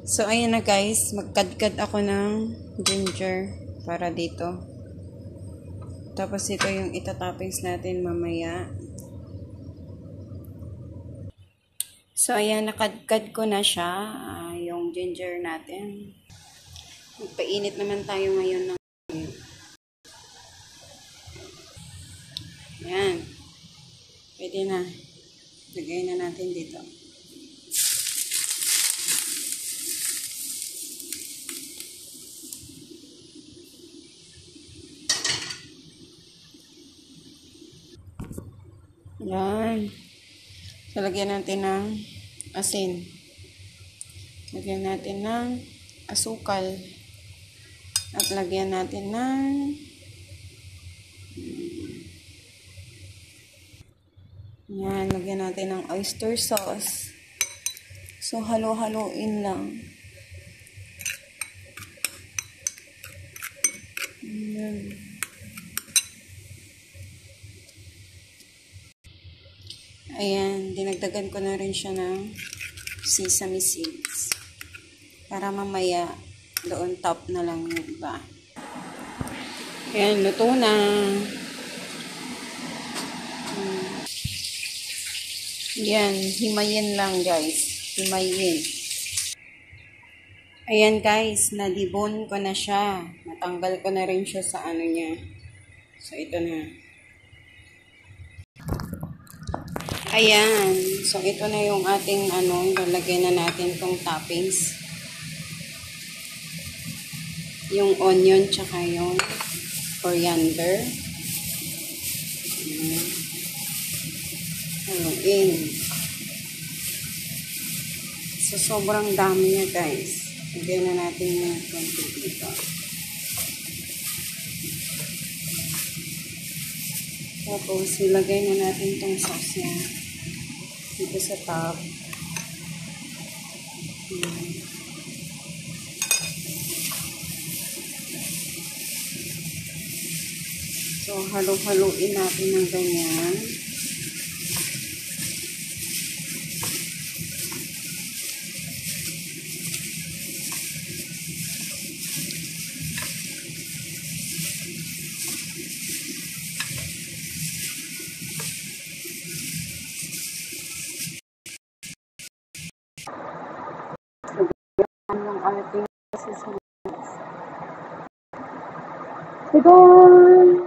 So, ayan na guys. Magkadkad ako ng ginger para dito. Tapos ito yung itatoppings natin mamaya. So, ayan. Nakadkad ko na siya. Yung ginger natin. Magpainit naman tayo ngayon ng ayan. Pwede na. Lagay na natin dito. Yan. So, lagyan natin ng asin. Lagyan natin ng asukal. At lagyan natin ng yan. Lagyan natin ng oyster sauce. So, halo-haloin lang. Yan. Ayan, dinagdagan ko na rin siya ng sesame seeds. Para mamaya, doon top na lang yung iba. Ayan, luto na. Ayan, himayin lang guys. Himayin. Ayan guys, nadibon ko na siya. Natanggal ko na rin siya sa ano niya. So, ito na. Ayan. So, ito na yung ating lalagay na natin tong toppings. Yung onion, tsaka yung coriander. Ayan. Haluin. So, sobrang dami niya, guys. Lagyan na natin yung konti dito. Tapos, ilagay na natin tong sauce niya dito sa top. So, halo-haloin natin ng ganyan. Yung ating seasonings. Ito!